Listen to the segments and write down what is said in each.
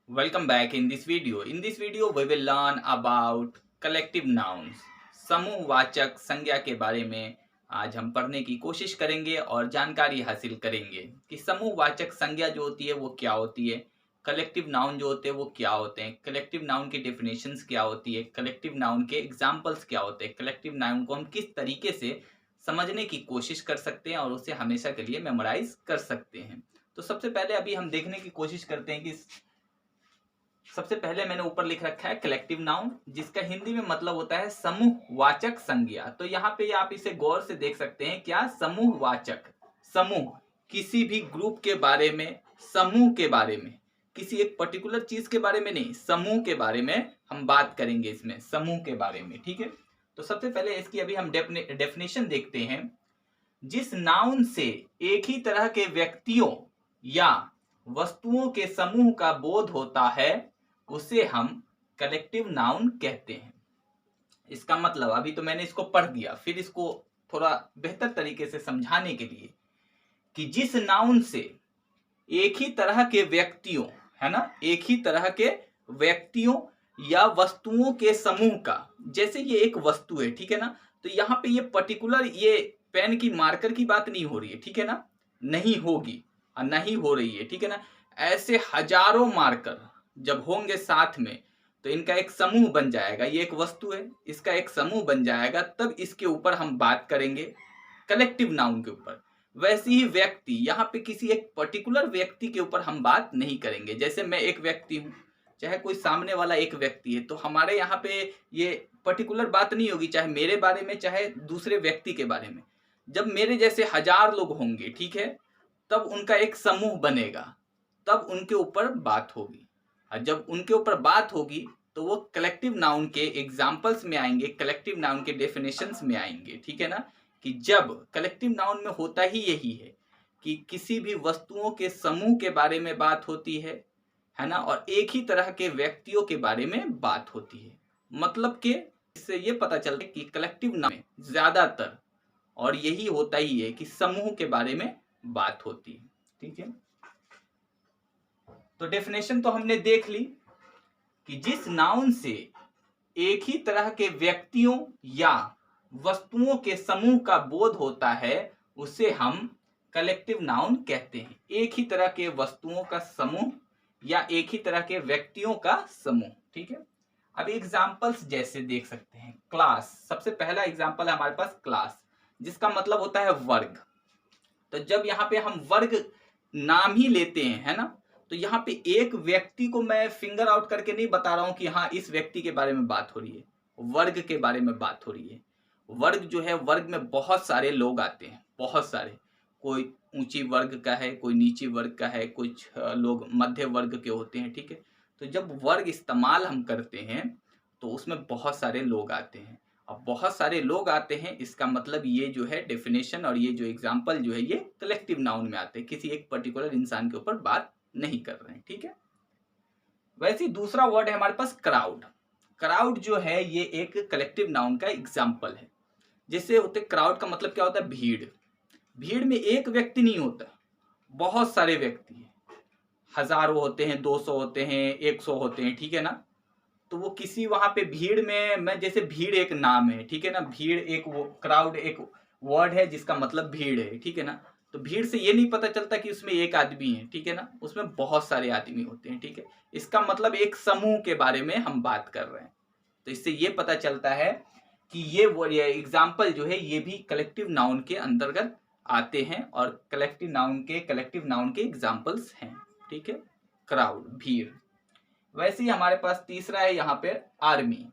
Welcome back in this video. In this video, we will learn about collective nouns. समूहवाचक संज्ञा के बारे में आज हम पढ़ने की कोशिश करेंगे और जानकारी हासिल करेंगे कि समूहवाचक संज्ञा जो होती है वो क्या होती है, कलेक्टिव नाउन जो होते हैं वो क्या होते हैं, कलेक्टिव नाउन की डेफिनेशंस क्या होती है, कलेक्टिव नाउन के एग्जाम्पल्स क्या होते हैं, कलेक्टिव नाउन को हम किस तरीके से समझने की कोशिश कर सकते हैं और उसे हमेशा के लिए मेमोराइज कर सकते हैं। तो सबसे पहले अभी हम देखने की कोशिश करते हैं कि सबसे पहले मैंने ऊपर लिख रखा है कलेक्टिव नाउन, जिसका हिंदी में मतलब होता है समूहवाचक संज्ञा। तो यहाँ पे आप इसे गौर से देख सकते हैं, क्या समूहवाचक, समूह किसी भी ग्रुप के बारे में, समूह के बारे में, किसी एक पर्टिकुलर चीज के बारे में नहीं, समूह के बारे में हम बात करेंगे, इसमें समूह के बारे में। ठीक है, तो सबसे पहले इसकी अभी हम डेफिनेशन देखते हैं। जिस नाउन से एक ही तरह के व्यक्तियों या वस्तुओं के समूह का बोध होता है उसे हम कलेक्टिव नाउन कहते हैं। इसका मतलब अभी तो मैंने इसको पढ़ दिया, फिर इसको थोड़ा बेहतर तरीके से समझाने के लिए कि जिस नाउन से एक ही तरह के व्यक्तियों, है ना, एक ही तरह के व्यक्तियों या वस्तुओं के समूह का, जैसे ये एक वस्तु है, ठीक है ना, तो यहाँ पे ये पर्टिकुलर ये पेन की मार्कर की बात नहीं हो रही है, ठीक है ना, नहीं होगी और नहीं हो रही है, ठीक है ना। ऐसे हजारों मार्कर जब होंगे साथ में तो इनका एक समूह बन जाएगा। ये एक वस्तु है, इसका एक समूह बन जाएगा, तब इसके ऊपर हम बात करेंगे कलेक्टिव नाउन के ऊपर। वैसे ही व्यक्ति, यहाँ पे किसी एक पर्टिकुलर व्यक्ति के ऊपर हम बात नहीं करेंगे। जैसे मैं एक व्यक्ति हूँ, चाहे कोई सामने वाला एक व्यक्ति है, तो हमारे यहाँ पे ये पर्टिकुलर बात नहीं होगी, चाहे मेरे बारे में चाहे दूसरे व्यक्ति के बारे में। जब मेरे जैसे हजार लोग होंगे, ठीक है, तब उनका एक समूह बनेगा, तब उनके ऊपर बात होगी। और जब उनके ऊपर बात होगी तो वो कलेक्टिव नाउन के एग्जाम्पल्स में आएंगे, कलेक्टिव नाउन के डेफिनेशंस में आएंगे, ठीक है ना। कि जब कलेक्टिव नाउन में होता ही यही है कि किसी भी वस्तुओं के समूह के बारे में बात होती है ना, और एक ही तरह के व्यक्तियों के बारे में बात होती है। मतलब कि इससे ये पता चलता है कि कलेक्टिव नाउन में ज्यादातर और यही होता ही है कि समूह के बारे में बात होती है। ठीक है, तो डेफिनेशन तो हमने देख ली कि जिस नाउन से एक ही तरह के व्यक्तियों या वस्तुओं के समूह का बोध होता है उसे हम कलेक्टिव नाउन कहते हैं। एक ही तरह के वस्तुओं का समूह या एक ही तरह के व्यक्तियों का समूह। ठीक है, अब एग्जाम्पल्स जैसे देख सकते हैं। क्लास, सबसे पहला एग्जाम्पल है हमारे पास क्लास, जिसका मतलब होता है वर्ग। तो जब यहाँ पे हम वर्ग नाम ही लेते हैं, है ना, तो यहाँ पे एक व्यक्ति को मैं फिंगर आउट करके नहीं बता रहा हूं कि हाँ इस व्यक्ति के बारे में बात हो रही है, वर्ग के बारे में बात हो रही है। वर्ग जो है, वर्ग में बहुत सारे लोग आते हैं, बहुत सारे, कोई ऊंची वर्ग का है, कोई नीची वर्ग का है, कुछ लोग मध्य वर्ग के होते हैं। ठीक है, तो जब वर्ग इस्तेमाल हम करते हैं तो उसमें बहुत सारे लोग आते हैं। अब बहुत सारे लोग आते हैं, इसका मतलब ये जो है डेफिनेशन और ये जो एग्जाम्पल जो है ये कलेक्टिव नाउन में आते हैं, किसी एक पर्टिकुलर इंसान के ऊपर बात नहीं कर रहे हैं। ठीक है, वैसे दूसरा वर्ड है हमारे पास क्राउड। क्राउड जो है ये एक कलेक्टिव नाउन का एग्जाम्पल है। जैसे होते, क्राउड का मतलब क्या होता है, भीड़। भीड़ में एक व्यक्ति नहीं होता, बहुत सारे व्यक्ति हैं, हजारों होते हैं, 200 होते हैं, 100 होते हैं, ठीक है ना। तो वो किसी वहां पे भीड़ में, मैं जैसे भीड़ एक नाम है, ठीक है ना, भीड़ एक, वो क्राउड एक वर्ड है जिसका मतलब भीड़ है, ठीक है ना। तो भीड़ से ये नहीं पता चलता कि उसमें एक आदमी है, ठीक है ना, उसमें बहुत सारे आदमी होते हैं। ठीक है, इसका मतलब एक समूह के बारे में हम बात कर रहे हैं। तो इससे ये पता चलता है कि ये एग्जाम्पल जो है ये भी कलेक्टिव नाउन के अंतर्गत आते हैं और कलेक्टिव नाउन के एग्जाम्पल्स हैं। ठीक है, क्राउड, भीड़। वैसे ही हमारे पास तीसरा है यहाँ पे आर्मी।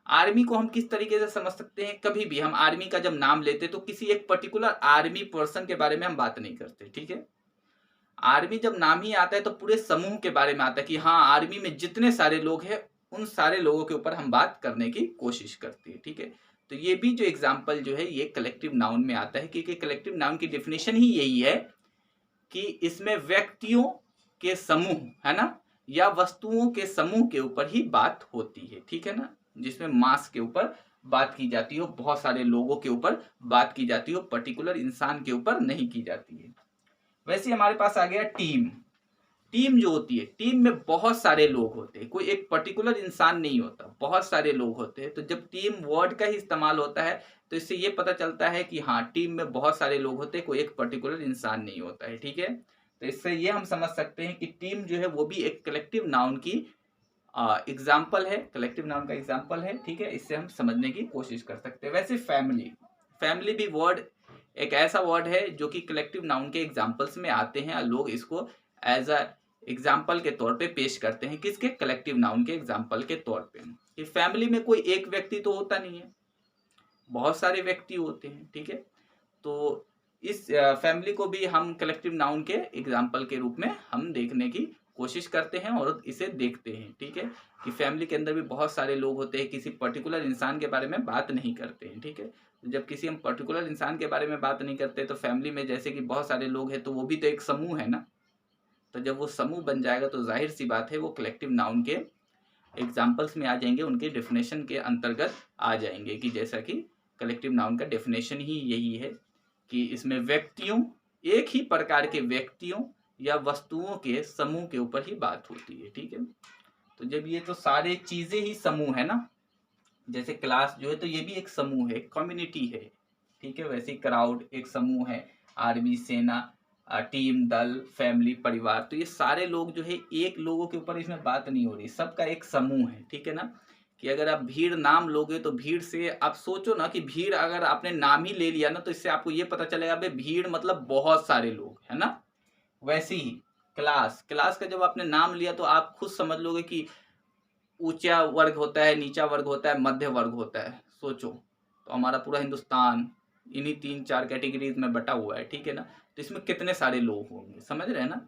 आर्मी को हम किस तरीके से समझ सकते हैं, कभी भी हम आर्मी का जब नाम लेते तो किसी एक पर्टिकुलर आर्मी पर्सन के बारे में हम बात नहीं करते। ठीक है, आर्मी जब नाम ही आता है तो पूरे समूह के बारे में आता है कि हाँ आर्मी में जितने सारे लोग हैं उन सारे लोगों के ऊपर हम बात करने की कोशिश करते हैं। ठीक है, तो ये भी जो एग्जाम्पल जो है ये कलेक्टिव नाउन में आता है, क्योंकि कलेक्टिव नाउन की डेफिनेशन ही यही है कि इसमें व्यक्तियों के समूह, है ना, या वस्तुओं के समूह के ऊपर ही बात होती है। ठीक है ना, जिसमें मास के ऊपर बात की जाती हो, बहुत सारे लोगों के ऊपर बात की जाती हो, पर्टिकुलर इंसान के ऊपर नहीं की जाती है। वैसे हमारे पास आ गया टीम। टीम जो होती है, टीम में बहुत सारे लोग होते हैं, कोई एक पर्टिकुलर इंसान नहीं होता, बहुत सारे लोग होते हैं। तो जब टीम वर्ड का ही इस्तेमाल होता है तो इससे ये पता चलता है कि हाँ, टीम में बहुत सारे लोग होते हैं, कोई एक पर्टिकुलर इंसान नहीं होता है। ठीक है, तो इससे ये हम समझ सकते हैं कि टीम जो है वो भी एक कलेक्टिव नाउन की एग्जाम्पल है, कलेक्टिव नाउन का एग्जाम्पल है। ठीक है, इससे हम समझने की कोशिश कर सकते हैं। वैसे फैमिली, फैमिली भी वर्ड एक ऐसा वर्ड है जो कि कलेक्टिव नाउन के एग्जाम्पल्स में आते हैं और लोग इसको एज अ एग्जाम्पल के तौर पे पेश करते हैं। किसके? कलेक्टिव नाउन के एग्जाम्पल के तौर पे। कि फैमिली में कोई एक व्यक्ति तो होता नहीं है, बहुत सारे व्यक्ति होते हैं। ठीक है, तो इस फैमिली को भी हम कलेक्टिव नाउन के एग्जाम्पल के रूप में हम देखने की कोशिश करते हैं और इसे देखते हैं। ठीक है, कि फैमिली के अंदर भी बहुत सारे लोग होते हैं, किसी पर्टिकुलर इंसान के बारे में बात नहीं करते हैं। ठीक है, जब किसी हम पर्टिकुलर इंसान के बारे में बात नहीं करते तो फैमिली में जैसे कि बहुत सारे लोग हैं तो वो भी तो एक समूह है ना। तो जब वो समूह बन जाएगा तो जाहिर सी बात है वो कलेक्टिव नाउन के एग्जाम्पल्स में आ जाएंगे, उनके डेफिनेशन के अंतर्गत आ जाएंगे। कि जैसा कि कलेक्टिव नाउन का डेफिनेशन ही यही है कि इसमें व्यक्तियों, एक ही प्रकार के व्यक्तियों या वस्तुओं के समूह के ऊपर ही बात होती है। ठीक है, तो जब ये तो सारे चीजें ही समूह है ना, जैसे क्लास जो है तो ये भी एक समूह है, कम्युनिटी है। ठीक है, वैसे क्राउड एक समूह है, आर्मी, सेना, टीम, दल, फैमिली, परिवार। तो ये सारे लोग जो है एक लोगों के ऊपर इसमें बात नहीं हो रही, सबका एक समूह है। ठीक है ना, कि अगर आप भीड़ नाम लोगे तो भीड़ से आप सोचो ना कि भीड़ अगर आपने नाम ही ले लिया ना तो इससे आपको ये पता चलेगा भाई भीड़ मतलब बहुत सारे लोग है ना। वैसे ही क्लास, क्लास का जब आपने नाम लिया तो आप खुद समझ लोगे कि ऊंचा वर्ग होता है, नीचा वर्ग होता है, मध्य वर्ग होता है। सोचो, तो हमारा पूरा हिंदुस्तान इन्हीं 3-4 कैटेगरीज में बटा हुआ है। ठीक है ना, तो इसमें कितने सारे लोग होंगे, समझ रहे हैं ना।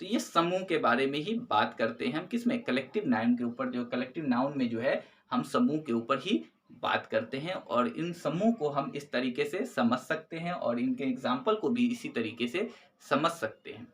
तो ये समूह के बारे में ही बात करते हैं हम, किसमें? कलेक्टिव नाउन के ऊपर। जो कलेक्टिव नाउन में जो है हम समूह के ऊपर ही बात करते हैं और इन समूह को हम इस तरीके से समझ सकते हैं और इनके एग्जाम्पल को भी इसी तरीके से समझ सकते हैं।